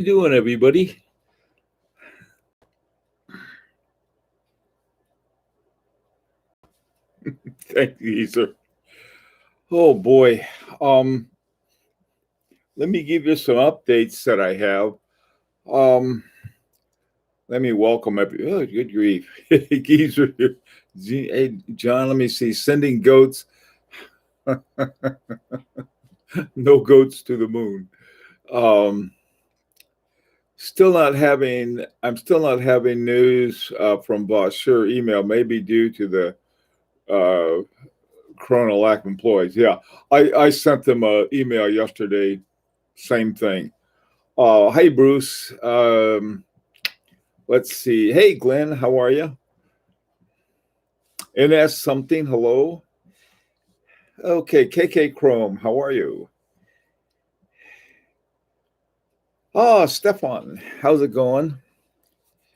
You doing, everybody? Thank you, sir. Oh boy. Um, Let me give you some updates that I have. Um, Let me welcome every. Oh, good grief, geezer. Hey, John. Let me see. Sending goats. No goats to the moon. Um, Still not having. I'm still not having news from Boss. Sure, email maybe due to the uh, Corona lack of employees. Yeah, I sent them an email yesterday. Same thing. Hey, Bruce. Let's see. Hey, Glenn, how are you? NS something, hello. Okay, KK Chrome, how are you? Oh, Stefan, how's it going?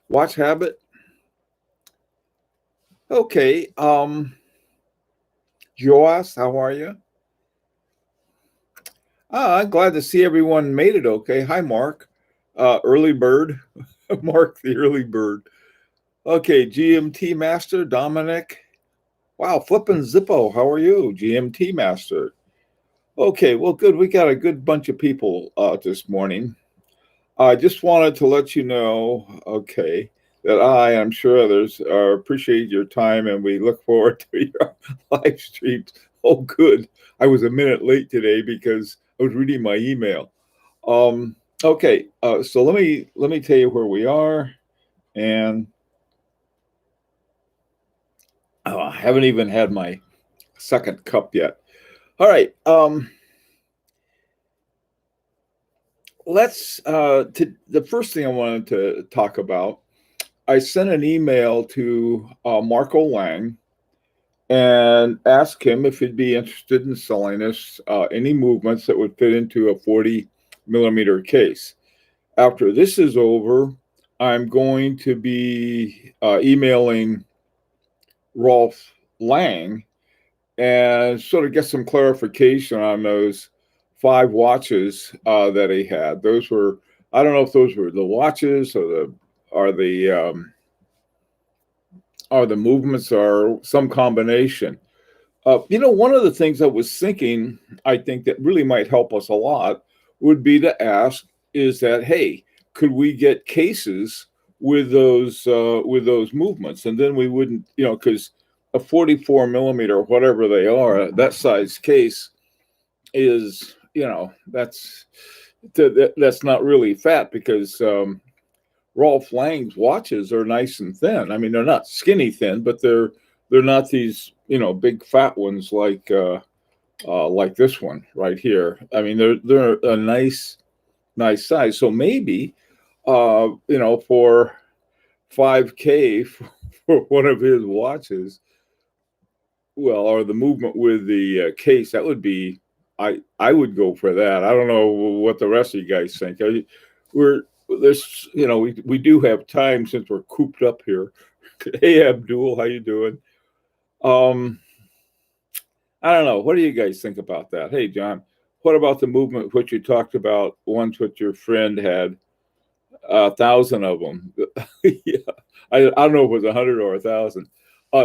Watch Habit. Okay. Joas, how are you? I'm glad to see everyone made it okay. Hi, Mark. Early bird. Mark the early bird. Okay, GMT Master, Dominic. Wow, flipping Zippo. How are you, GMT Master? Okay, well, good. We got a good bunch of people this morning. I just wanted to let you know, okay, that I'm sure others appreciate your time and we look forward to your live streams. Oh, good. I was a minute late today because I was reading my email. Um, okay, so let me tell you where we are, and I haven't even had my second cup yet. All right. Let's the first thing I wanted to talk about. I sent an email to Marco Lang and asked him if he'd be interested in selling us any movements that would fit into a 40 millimeter case. After this is over, I'm going to be emailing Rolf Lang and sort of get some clarification on those five watches that he had. Those were, I don't know if those were the watches or the movements or some combination. One of the things I was thinking, I think that really might help us a lot would be to ask is that, hey, could we get cases with those movements? And then we wouldn't, because a 44 millimeter, whatever they are, that size case is, that's not really fat because Rolf Lang's watches are nice and thin. I mean, they're not skinny thin, but they're not these big fat ones like this one right here. I mean, they're a nice size. So maybe for 5K for one of his watches, well, or the movement with the case, that would be. I would go for that. I don't know what the rest of you guys think. We're this, we do have time since we're cooped up here. Hey, Abdul, how you doing? Um, I don't know. What do you guys think about that? Hey, John, what about the movement which you talked about once with your friend had 1,000 of them? Yeah, I don't know if it was 100 or 1,000.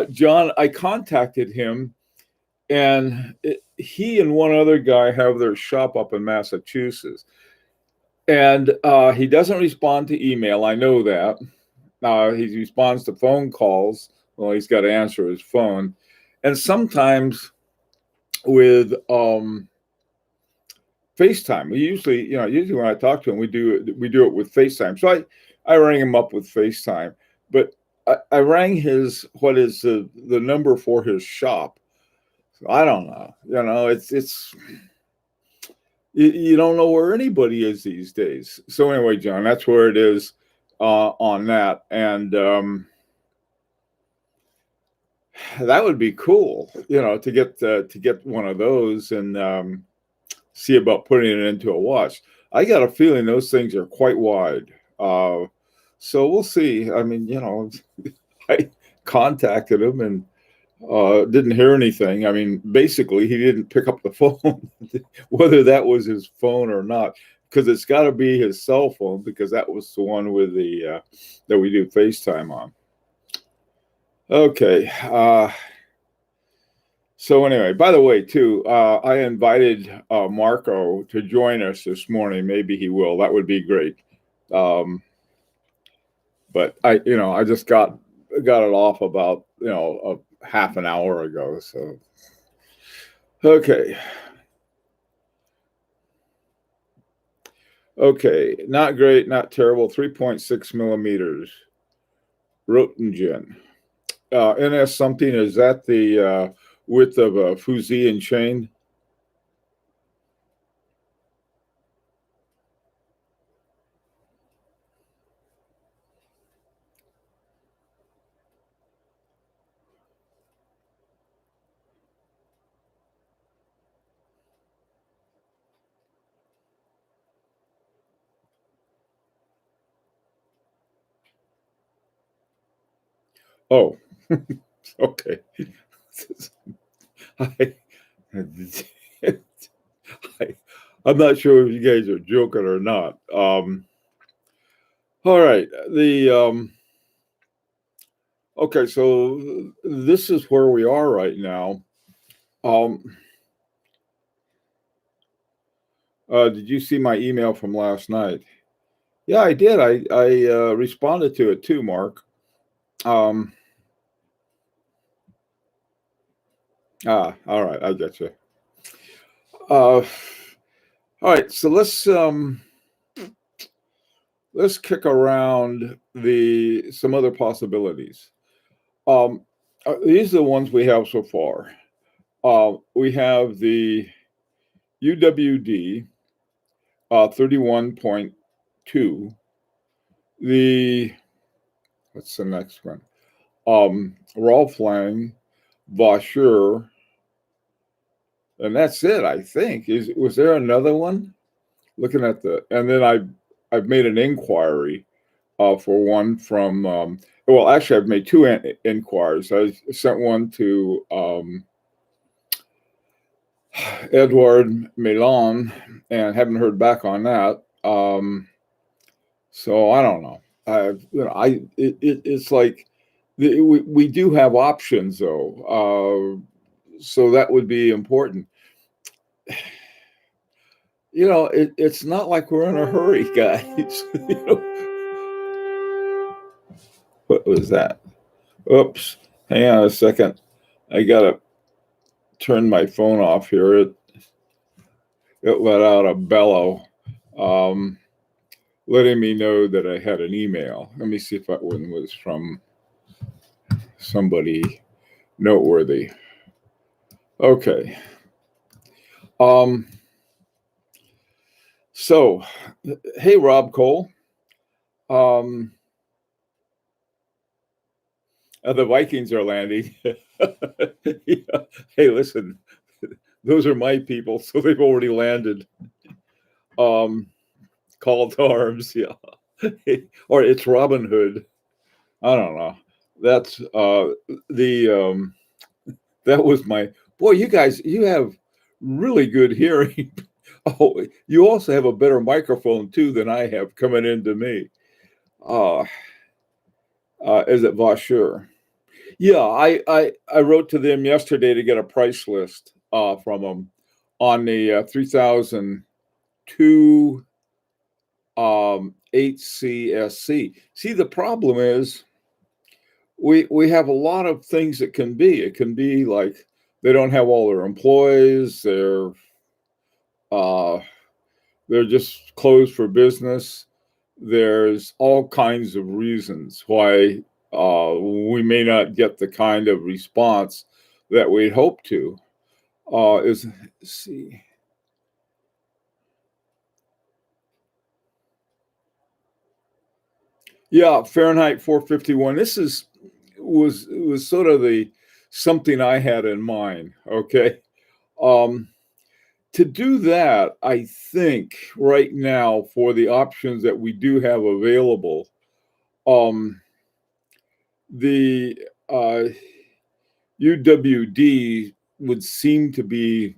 John, I contacted him, and he and one other guy have their shop up in Massachusetts. And he doesn't respond to email. I know that. He responds to phone calls. Well, he's got to answer his phone. And sometimes with FaceTime, usually when I talk to him, we do it with FaceTime. So I rang him up with FaceTime, but I rang what is the number for his shop. So I don't know. It's you don't know where anybody is these days. So anyway, John, that's where it is on that, and that would be cool, to get one of those and see about putting it into a watch. I got a feeling those things are quite wide, so we'll see. I mean, I contacted him and didn't hear anything. I mean, basically, he didn't pick up the phone, whether that was his phone or not. because it's got to be his cell phone, because that was the one with the that we do FaceTime on. Okay. So anyway, by the way, too, I invited Marco to join us this morning. Maybe he will. That would be great. But I just got it off about a half an hour ago. So okay. Okay, not great, not terrible. 3.6 millimeters. Röntgen. NS something, is that the width of a fusee and chain? Oh, okay. I, I'm not sure if you guys are joking or not. All right. Okay, so this is where we are right now. Did you see my email from last night? Yeah, I did. I responded to it too, Mark. All right, I get you. All right, so let's kick around some other possibilities. These are the ones we have so far. We have the UWD 31.2. What's the next one? Rolf Lang, Vaucher, and that's it. I think was there another one? Looking at and then I've made an inquiry for one from. Well, actually, I've made two inquiries. I sent one to Edward Milan and haven't heard back on that. So I don't know. It's like we do have options though, so that would be important. It's not like we're in a hurry, guys. What was that? Oops! Hang on a second. I gotta turn my phone off here. It let out a bellow, letting me know that I had an email. Let me see if that one was from somebody noteworthy. Okay. So, hey, Rob Cole. The Vikings are landing. Yeah. Hey, listen, those are my people, so they've already landed. Call to arms, yeah. Or it's Robin Hood. I don't know. That's that was my boy. You guys, you have really good hearing. Oh, you also have a better microphone too than I have coming into me. Is it Vaucher? Yeah, I wrote to them yesterday to get a price list from them on the 3002 HCSC. See, the problem is we have a lot of things it can be. It can be like they don't have all their employees. They're just closed for business. There's all kinds of reasons why we may not get the kind of response that we'd hope to. Let's see. Yeah, Fahrenheit 451. This was sort of the something I had in mind. Okay. To do that, I think right now for the options that we do have available, the UWD would seem to be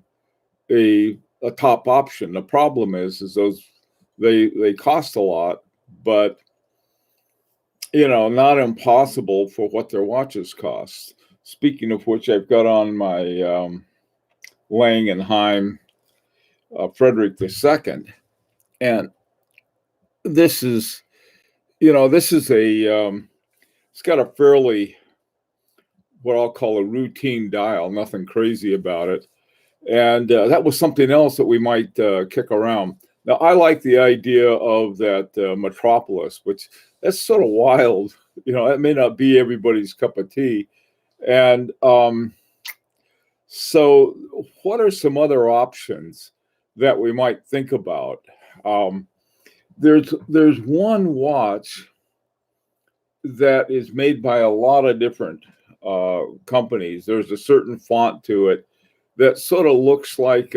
a top option. The problem is those They cost a lot, but not impossible for what their watches cost. Speaking of which, I've got on my Lang and Heim Frederick II, and this is it's got a fairly, what I'll call a routine dial, nothing crazy about it. And that was something else that we might kick around. Now, I like the idea of that Metropolis, which that's sort of wild. That may not be everybody's cup of tea. And so what are some other options that we might think about? There's one watch that is made by a lot of different companies. There's a certain font to it that sort of looks like,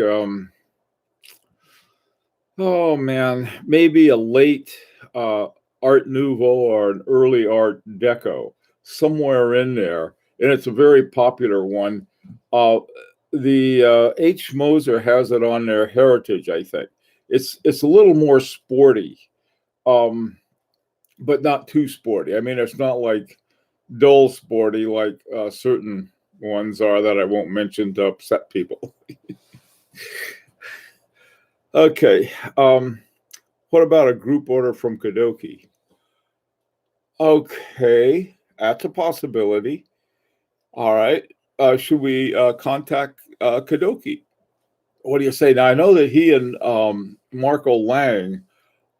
maybe a late Art Nouveau or an early Art Deco, somewhere in there. And it's a very popular one. The H. Moser has it on their Heritage, I think. It's a little more sporty, but not too sporty. I mean, it's not like dull sporty like certain ones are that I won't mention to upset people. Okay. What about a group order from Kadoki? Okay, that's a possibility. All right. Should we contact Kadoki? What do you say? Now, I know that he and Marco Lang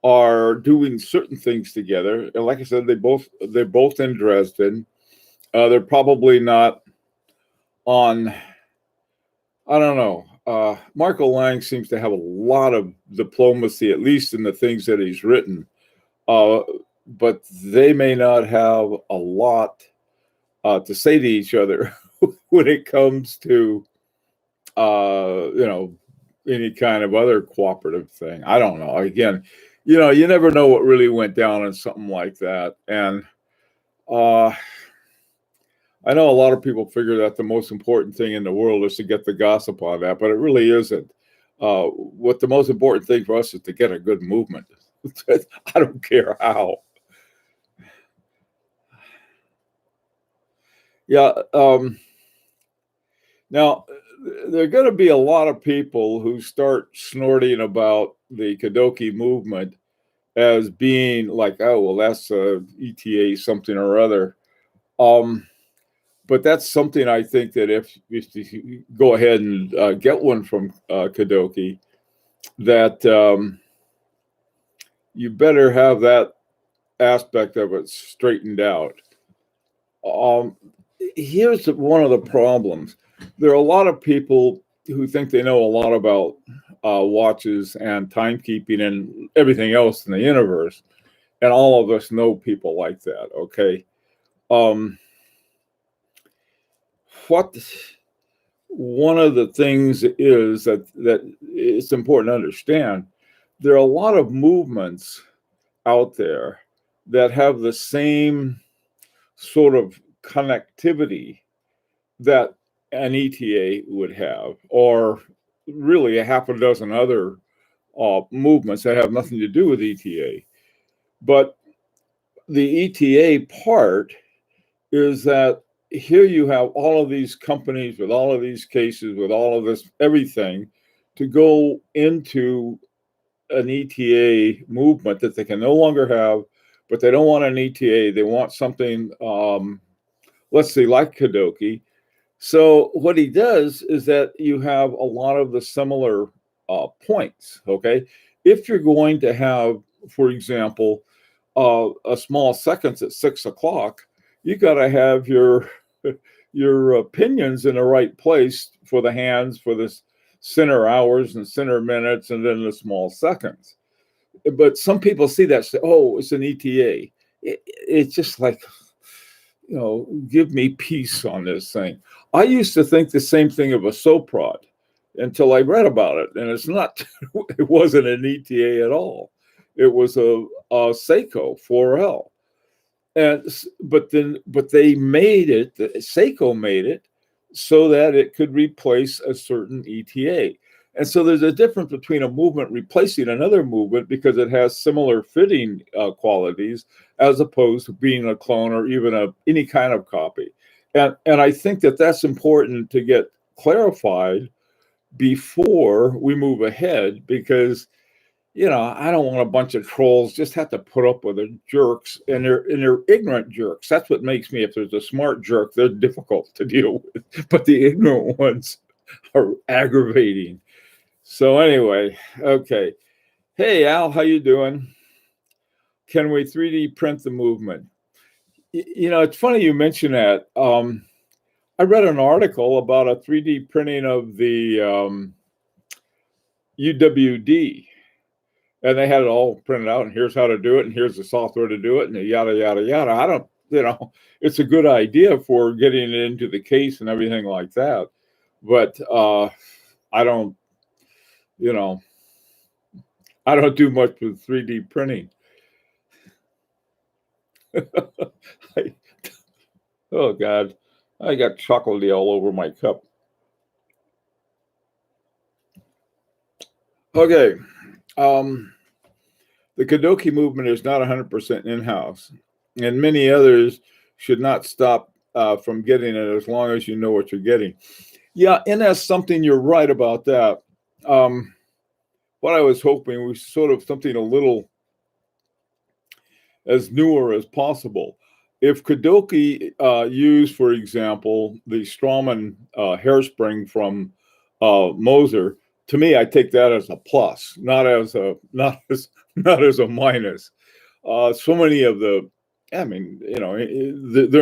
are doing certain things together. And like I said, they're both in Dresden. They're probably not on, I don't know. Marco Lang seems to have a lot of diplomacy, at least in the things that he's written. But they may not have a lot to say to each other when it comes to, any kind of other cooperative thing. I don't know. Again, you never know what really went down in something like that. And I know a lot of people figure that the most important thing in the world is to get the gossip on that, but it really isn't. What the most important thing for us is to get a good movement. I don't care how. Yeah. Now, there are going to be a lot of people who start snorting about the Kadoki movement as being like, oh, well, that's ETA something or other. But that's something I think that if you go ahead and get one from Kadoki, that you better have that aspect of it straightened out. Here's one of the problems. There are a lot of people who think they know a lot about watches and timekeeping and everything else in the universe. And all of us know people like that, okay? What one of the things is that it's important to understand, there are a lot of movements out there that have the same sort of connectivity that an ETA would have, or really a half a dozen other movements that have nothing to do with ETA. But the ETA part is that here you have all of these companies with all of these cases, with all of this, everything to go into an ETA movement that they can no longer have, but they don't want an ETA. They want something, let's see, like Kadoki. So what he does is that you have a lot of the similar points, okay? If you're going to have, for example, a small seconds at 6 o'clock, you got to have your pinions in the right place for the hands, for the center hours and center minutes, and then the small seconds. But some people see that, say, oh, it's an ETA. It's just like, give me peace on this thing. I used to think the same thing of a soprod until I read about it, and it's not. It wasn't an ETA at all. It was a Seiko 4L, but they made it. Seiko made it so that it could replace a certain ETA, And so there's a difference between a movement replacing another movement because it has similar fitting qualities, as opposed to being a clone or even any kind of copy. And I think that that's important to get clarified before we move ahead, because I don't want a bunch of trolls just have to put up with the jerks, and they're ignorant jerks. That's what makes me. If there's a smart jerk, they're difficult to deal with, but the ignorant ones are aggravating. So anyway, okay. Hey Al, how you doing? Can we 3D print the movement? It's funny you mention that. I read an article about a 3D printing of the UWD. And they had it all printed out, and here's how to do it, and here's the software to do it, and yada, yada, yada. I don't, it's a good idea for getting it into the case and everything like that. But I don't, I don't do much with 3D printing. Oh, God. I got chocolatey all over my cup. Okay. The Kadoki movement is not 100% in-house, and many others should not stop from getting it as long as you know what you're getting. Yeah, and that's something, you're right about that. What I was hoping was sort of something a little as newer as possible. If Kadoki used, for example, the Straumann hairspring from Moser, to me, I take that as a plus, not as a minus. So many of they're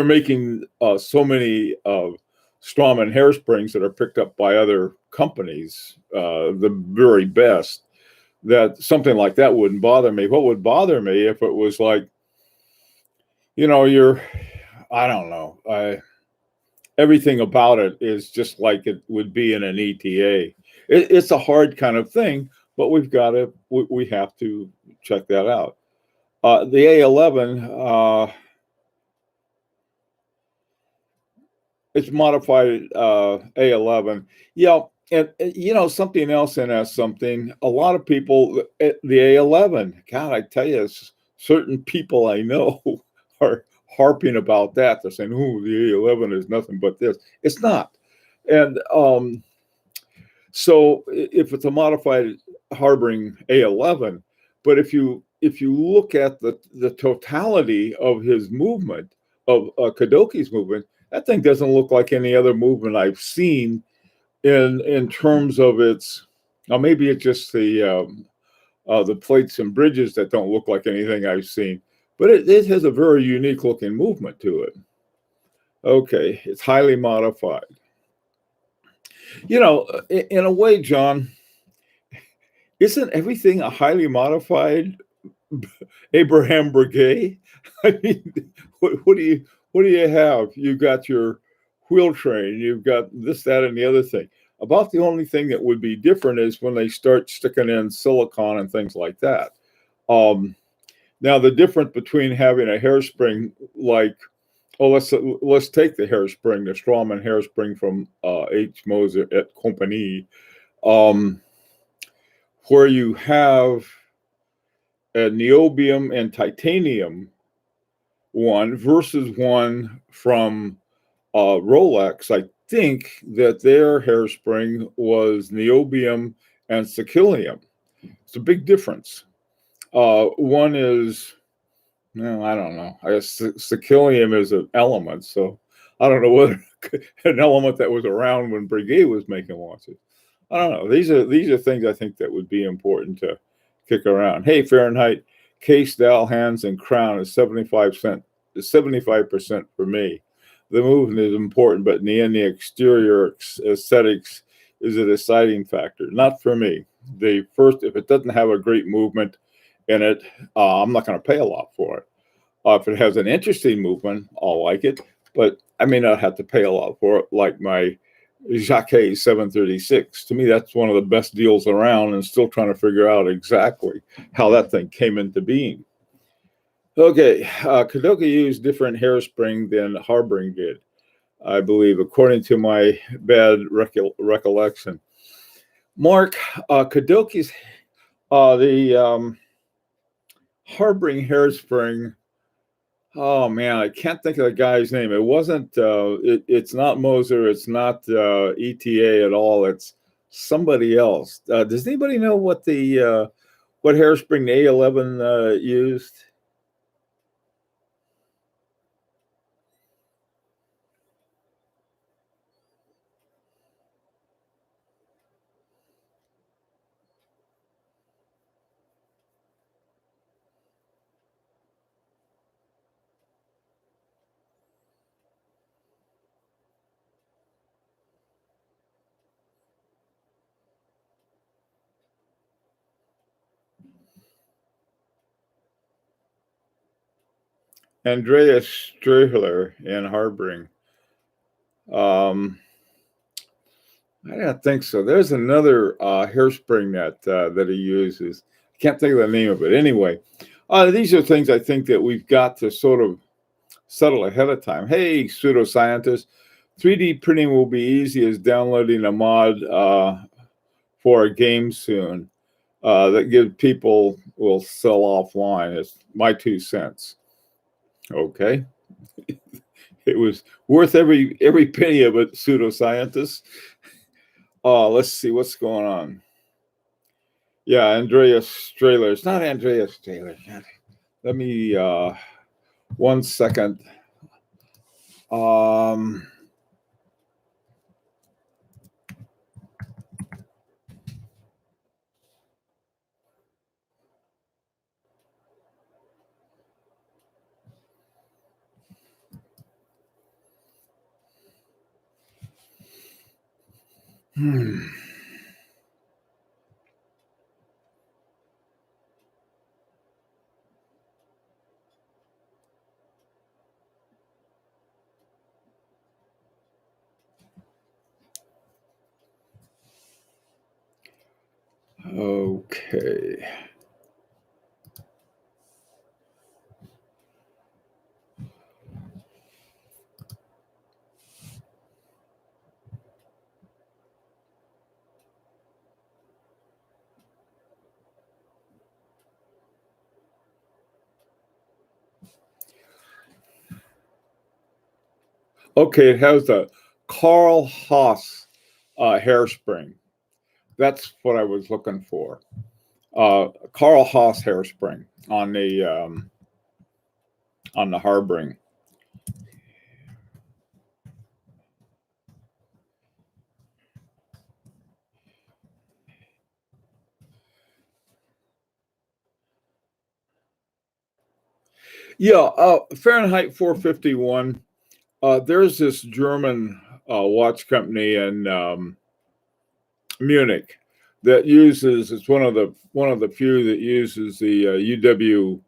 making so many Straumann hairsprings that are picked up by other companies, the very best, that something like that wouldn't bother me. What would bother me if it was like, I don't know, everything about it is just like it would be in an ETA. It's a hard kind of thing, but we have to check that out. The A11, it's modified A11. Yeah, and something else in that something. A lot of people, the A11, God, I tell you, certain people I know are harping about that. They're saying, "Oh, the A11 is nothing but this." It's not, and so if it's a modified harboring A11, but if you look at the totality of his movement, of Kadoki's movement, that thing doesn't look like any other movement I've seen in terms of its. Now maybe it's just the plates and bridges that don't look like anything I've seen, but it has a very unique looking movement to it. Okay, it's highly modified. In a way, John, isn't everything a highly modified Abraham Breguet? I mean, what do you have? You've got your wheel train, you've got this, that, and the other thing. About the only thing that would be different is when they start sticking in silicone and things like that. Now, the difference between having a hairspring like, let's take the hairspring, the Straumann hairspring from H. Moser et Compagnie, where you have a niobium and titanium one versus one from Rolex. I think that their hairspring was niobium and psyllium. It's a big difference. One is, no, I don't know. I guess psyllium is an element, so I don't know whether an element that was around when Breguet was making watches. I don't know. These are things I think that would be important to kick around. Hey, Fahrenheit, case, dowel, hands, and crown is 75% for me. The movement is important, but in the end, the exterior aesthetics is a deciding factor. Not for me. If it doesn't have a great movement in it, I'm not going to pay a lot for it. If it has an interesting movement, I'll like it, but I may not have to pay a lot for it, like my Jacquet 736. To me, that's one of the best deals around, and still trying to figure out exactly how that thing came into being. Okay, Kadoki used different hairspring than Harboring did, I believe, according to my bad recollection. Mark, Kadoki's, the Harboring Hairspring. Oh man, I can't think of the guy's name. It wasn't. It's not Moser. It's not ETA at all. It's somebody else. Does anybody know what hairspring the A11 used? Andreas Strehler in Harboring. Um, I don't think so. There's another hairspring that he uses. I can't think of the name of it. Anyway, these are things I think that we've got to sort of settle ahead of time. Hey, pseudoscientists, 3D printing will be easy as downloading a mod for a game soon. That gives people will sell offline. It's my 2 cents. Okay, it was worth every penny of it, pseudoscientists. Let's see what's going on. Yeah, Andreas Strehler. It's not Andreas Strehler. Let me 1 second. Um, hmm. Okay. Okay, it has the Carl Haas hairspring. That's what I was looking for. Carl Haas hairspring on the Harboring. Yeah, Fahrenheit 451. There's this German watch company in Munich that uses. It's one of the few that uses the UWD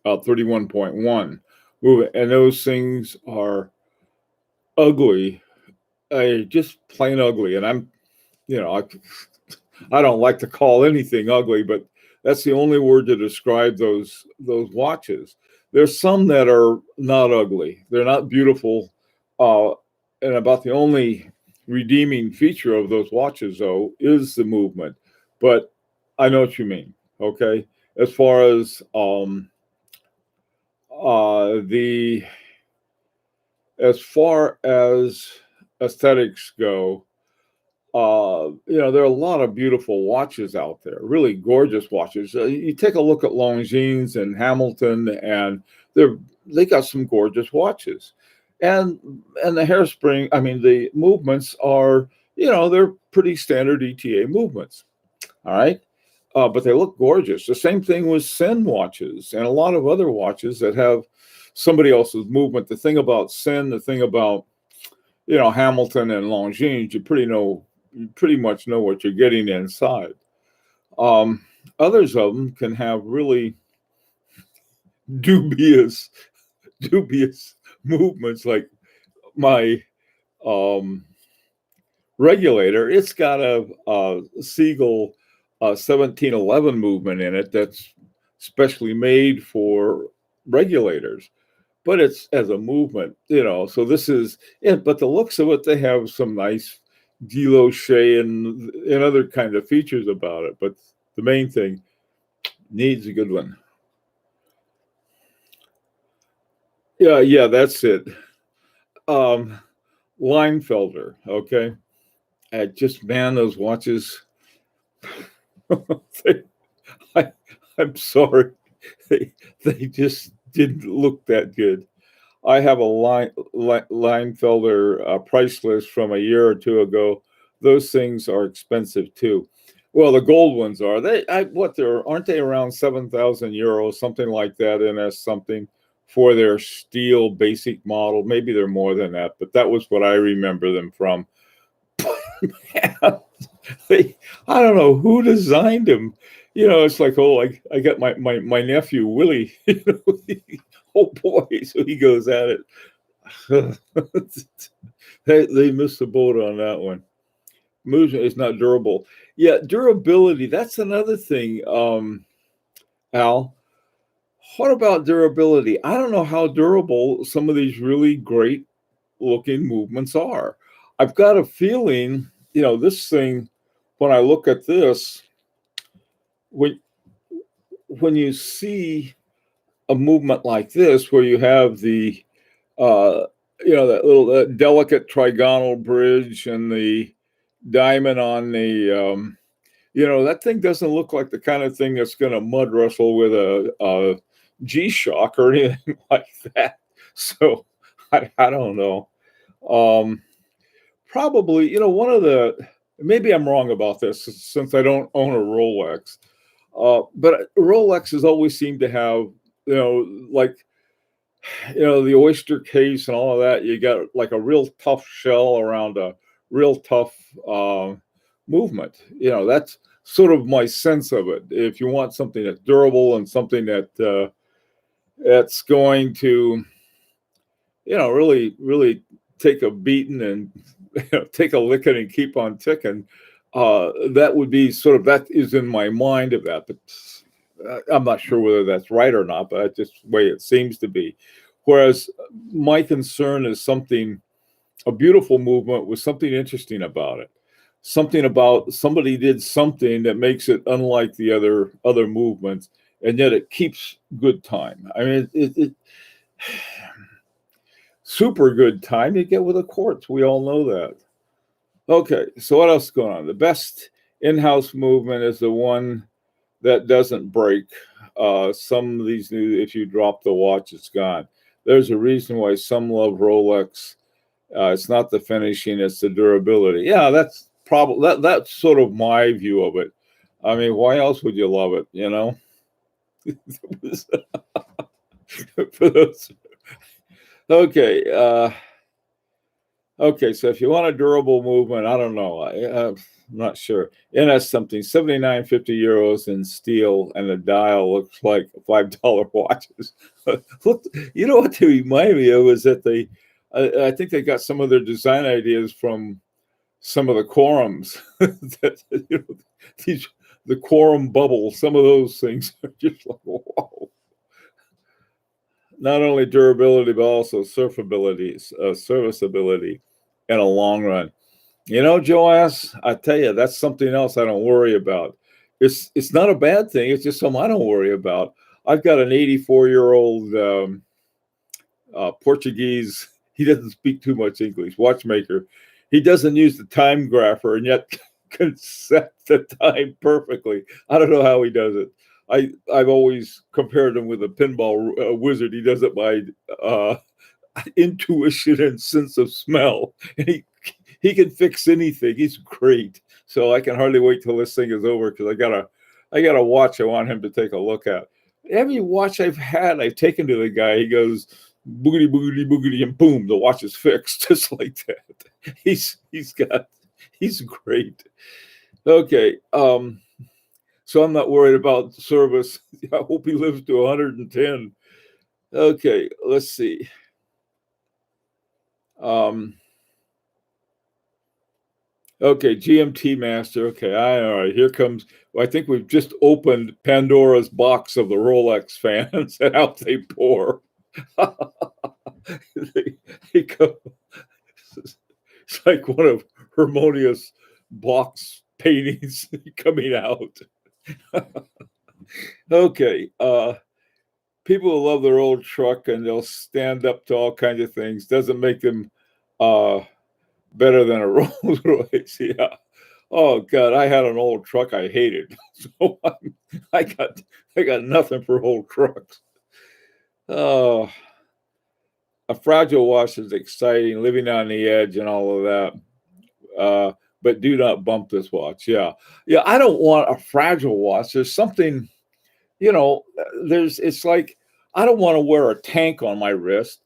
31.1 movement, and those things are ugly, just plain ugly. And I don't like to call anything ugly, but that's the only word to describe those watches. There's some that are not ugly. They're not beautiful. And about the only redeeming feature of those watches, though, is the movement. But I know what you mean. Okay, as far as the as far as aesthetics go, there are a lot of beautiful watches out there, really gorgeous watches. You take a look at Longines and Hamilton, and they got some gorgeous watches, and the hairspring. I mean, the movements are, they're pretty standard ETA movements. All right, but they look gorgeous. The same thing with Sen watches and a lot of other watches that have somebody else's movement. The thing about Sen, the thing about Hamilton and Longines, you pretty much know what you're getting inside. Others of them can have really dubious dubious movements, like my um, regulator. It's got a Siegel 1711 movement in it that's specially made for regulators, but it's as a movement. So this is it. But the looks of it, they have some nice guilloche and other kind of features about it. But the main thing, needs a good one. Yeah, that's it. Um, Leinfelder, okay. Just man, those watches. they, I, I'm sorry, they just didn't look that good. I have a Leinfelder price list from a year or two ago. Those things are expensive too. Well, the gold ones are. They're aren't they around 7,000 euros, something like that, NS something for their steel basic model. Maybe they're more than that, but that was what I remember them from. I don't know who designed them. It's like, oh, I got my nephew Willie. Oh boy, so he goes at it. They missed the boat on that one. Movement is not durable. Yeah, durability. That's another thing, Al. What about durability? I don't know how durable some of these really great looking movements are. I've got a feeling, this thing, when I look at this, when you see a movement like this, where you have the, that little delicate trigonal bridge and the diamond on the, that thing doesn't look like the kind of thing that's going to mud wrestle with a G-Shock or anything like that. So I don't know. Probably, one of maybe I'm wrong about this since I don't own a Rolex. But Rolexes always seem to have, like, the oyster case and all of that. You got like a real tough shell around a real tough movement. That's sort of my sense of it. If you want something that's durable and something that's going to, really, really take a beating and take a licking and keep on ticking, that would be sort of, that is in my mind of that. But I'm not sure whether that's right or not, but that's just the way it seems to be. Whereas my concern is a beautiful movement with something interesting about it. Something about somebody did something that makes it unlike the other movements, and yet it keeps good time. I mean, it super good time you get with a quartz. We all know that. Okay, so what else is going on? The best in-house movement is the one that doesn't break. Some of these new, if you drop the watch, it's gone. There's a reason why some love Rolex. It's not the finishing, it's the durability. Yeah, that's probably that's sort of my view of it. I mean, why else would you love it? For those. Okay. Okay, so if you want a durable movement, I don't know. I'm not sure. NS something, 79.50 euros in steel, and the dial looks like $5 watches. Look, you know what they remind me of is that I think they got some of their design ideas from some of the quorums. The quorum bubble. Some of those things are just like, whoa. Not only durability, but also surfability, serviceability in a long run. Joass, I tell you, that's something else I don't worry about. It's not a bad thing. It's just something I don't worry about. I've got an 84-year-old Portuguese. He doesn't speak too much English. Watchmaker. He doesn't use the time grapher, and yet can set the time perfectly. I don't know how he does it. I've always compared him with a pinball wizard. He does it by intuition and sense of smell. He can fix anything. He's great. So I can hardly wait till this thing is over because I got a watch I want him to take a look at. Every watch I've had, I've taken to the guy. He goes boogity boogity boogity, and boom, the watch is fixed just like that. He's great. Okay. So I'm not worried about service. I hope he lives to 110. Okay, let's see. Okay, GMT Master. Okay, all right. Here comes. Well, I think we've just opened Pandora's box of the Rolex fans, and out they pour. they go. It's like one of harmonious box paintings coming out. Okay. People who love their old truck and they'll stand up to all kinds of things doesn't make them uh, better than a Rolls Royce. Yeah. Oh God, I had an old truck I hated, so I got I got nothing for old trucks. Oh, a fragile watch is exciting, living on the edge and all of that. But do not bump this watch. Yeah, yeah. I don't want a fragile watch. There's something, it's like I don't want to wear a tank on my wrist.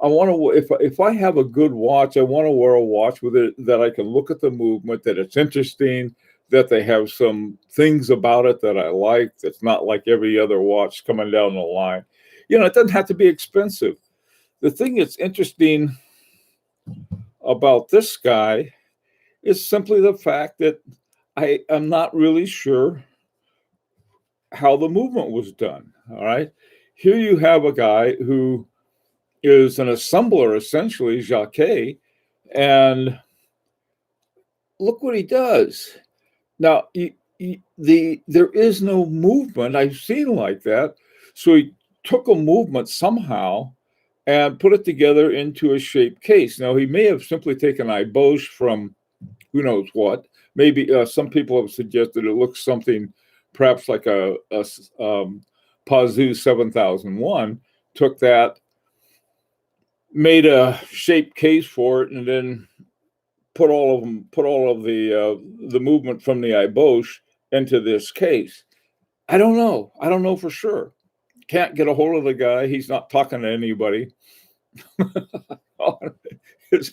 I want to, if I have a good watch, I want to wear a watch with it that I can look at the movement, that it's interesting, that they have some things about it that I like. That's not like every other watch coming down the line. It doesn't have to be expensive. The thing that's interesting about this guy is simply the fact that I am not really sure how the movement was done. All right. Here you have a guy who is an assembler, essentially, Jacquet, and look what he does. Now, there is no movement I've seen like that. So he took a movement somehow and put it together into a shaped case. Now, he may have simply taken ibosche from who knows what. Maybe some people have suggested it looks something perhaps like a Pazu 7001, took that, made a shaped case for it, and then put all of the movement from the ibosche into this case. I don't know for sure. Can't get a hold of the guy. He's not talking to anybody.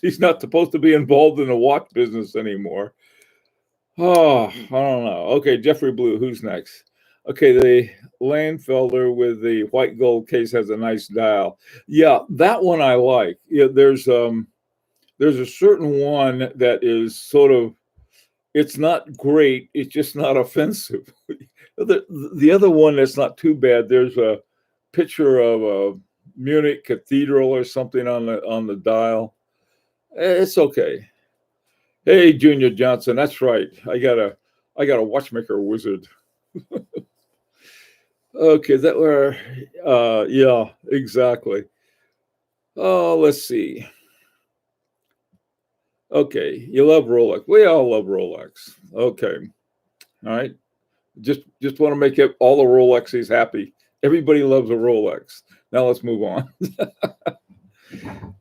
He's not supposed to be involved in the watch business anymore. Oh, I don't know. Okay, Jeffrey Blue, who's next? Okay, the Langfelder with the white gold case has a nice dial. Yeah, that one I like. Yeah, there's a certain one that is sort of, it's not great, it's just not offensive. The other one that's not too bad, there's a picture of a Munich cathedral or something on the dial. It's okay. Hey, Junior Johnson, that's right. I got a watchmaker wizard. Okay, that were yeah, exactly. Oh, let's see. Okay, you love Rolex. We all love Rolex. Okay. All right. Just want to make all the Rolexes happy. Everybody loves a Rolex. Now let's move on.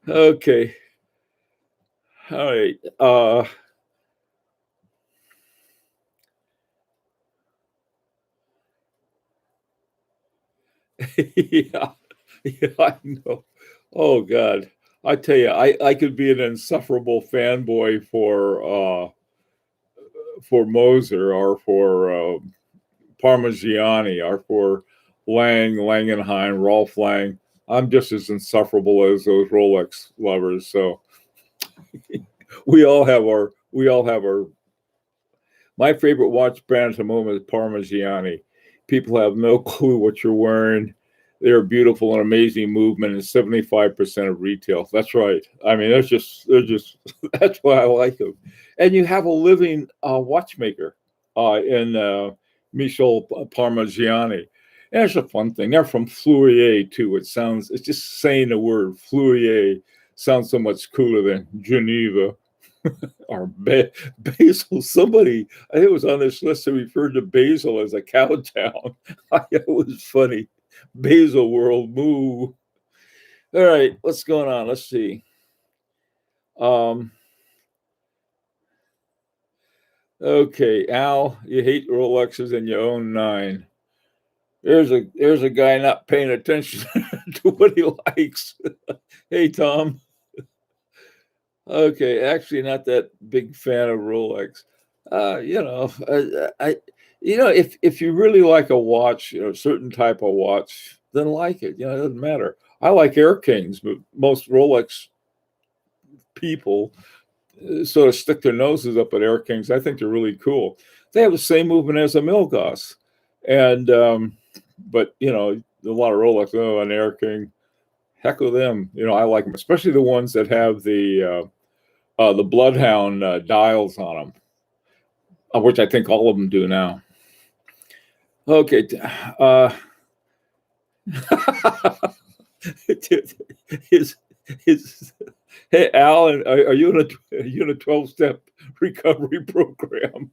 Okay. All right. Yeah. Yeah, I know. Oh God. I tell you, I could be an insufferable fanboy for Moser or for Parmigiani or for Langenheim, Rolf Lang. I'm just as insufferable as those Rolex lovers. So we all have our. My favorite watch brand at the moment is Parmigiani. People have no clue what you're wearing. They're beautiful and amazing movement, and 75% of retail. That's right. I mean, they're just. That's why I like them. And you have a living watchmaker in Michel Parmigiani. And it's a fun thing. They're from Fleurier too. It's just saying the word Fleurier sounds so much cooler than Geneva or Basel. Somebody, I think it was on this list that referred to Basel as a cow town. It was funny. Basel world, moo. All right, what's going on? Let's see. Okay, Al, you hate Rolexes and you own 9. There's a guy not paying attention to what he likes. Hey, Tom. Okay, actually, not that big fan of Rolex. If you really like a watch, a certain type of watch, then like it. It doesn't matter. I like Air Kings, but most Rolex people sort of stick their noses up at Air Kings. I think they're really cool. They have the same movement as a Milgauss, and but a lot of Rolex. Oh, an Air King, heck with them. I like them, especially the ones that have the the Bloodhound dials on them, which I think all of them do now. Okay. his, hey, Alan, are you in a 12-step recovery program?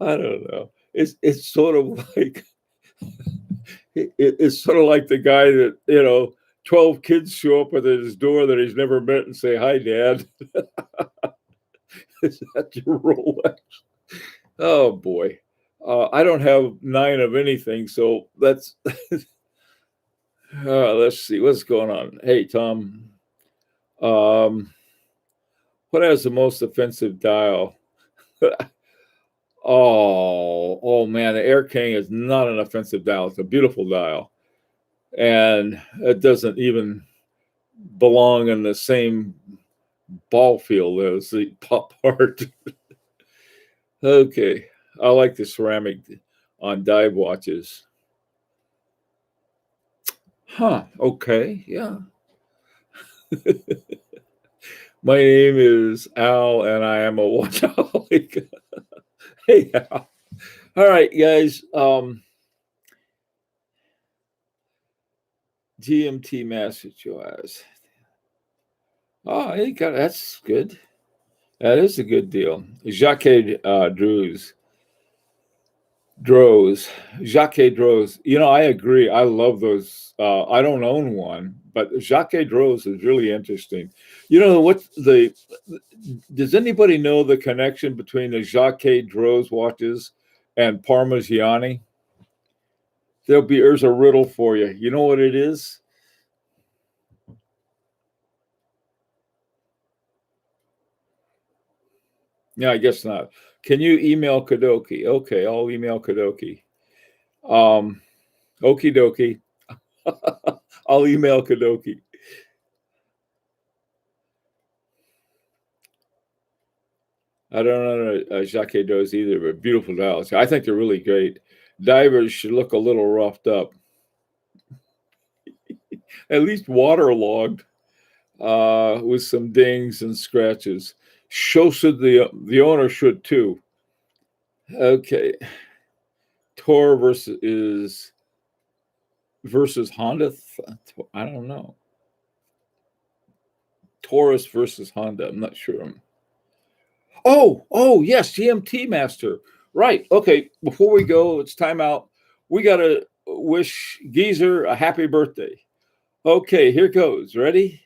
I don't know. It's sort of like it's sort of like the guy that 12 kids show up at his door that he's never met and say, "Hi, Dad." Is that your Rolex? Oh boy. I don't have 9 of anything, so that's let's see what's going on. Hey, Tom. What has the most offensive dial? Oh man, the Air King is not an offensive dial. It's a beautiful dial, and it doesn't even belong in the same ball field as the Pop Art. Okay, I like the ceramic on dive watches. Huh? Okay, yeah. My name is Al, and I am a watchaholic. Hey, Al. All right, guys. GMT Master Choice. Oh, hey, that's good. That is a good deal. Jacques Jacques Droz. I agree. I love those. I don't own one, but Jacques Droz is really interesting. Does anybody know the connection between the Jacques Droz watches and Parmigiani? There's a riddle for you. You know what it is? Yeah, I guess not. Can you email Kadoki? Okay, I'll email Kadoki. Okie dokie. I'll email Kadoki. I don't know Jacques Droz either, but beautiful dials. I think they're really great. Divers should look a little roughed up. At least waterlogged with some dings and scratches. So should the owner should too. Okay. Tor versus Honda. I don't know. Taurus versus Honda. I'm not sure. Oh, yes, GMT Master. Right. Okay. Before we go, it's time out. We got to wish Geezer a happy birthday. Okay, here goes. Ready?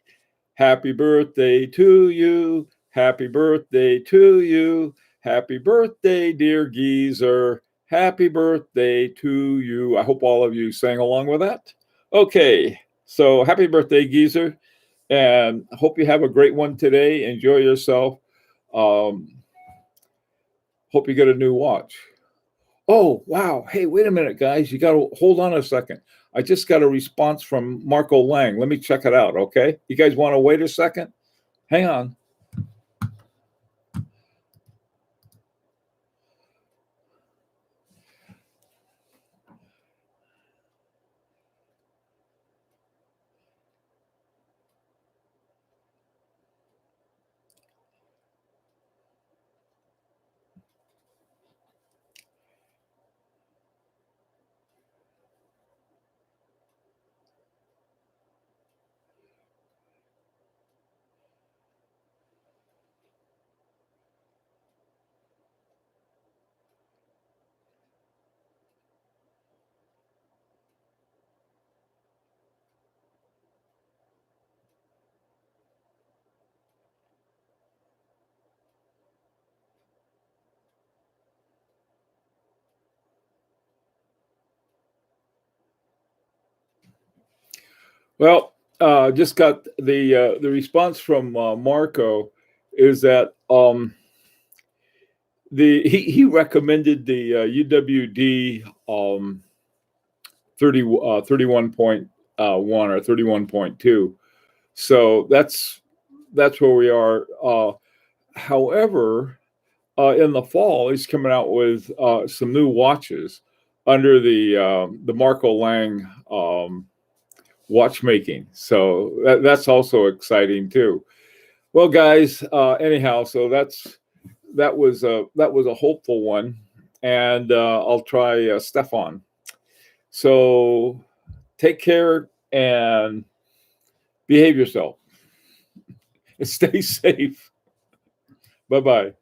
Happy birthday to you. Happy birthday to you. Happy birthday, dear Geezer. Happy birthday to you. I hope all of you sang along with that. Okay, so happy birthday, Geezer. And I hope you have a great one today. Enjoy yourself. Hope you get a new watch. Oh, wow. Hey, wait a minute, guys. You got to hold on a second. I just got a response from Marco Lang. Let me check it out, okay? You guys want to wait a second? Hang on. Well, just got the response from Marco is that he recommended the UWD 31.1 or 31.2. So that's where we are. However, in the fall, he's coming out with some new watches under the Marco Lang watchmaking. So that's also exciting too. Well, guys, anyhow, so that was a hopeful one, and I'll try Stefan. So take care and behave yourself. Stay safe. Bye bye.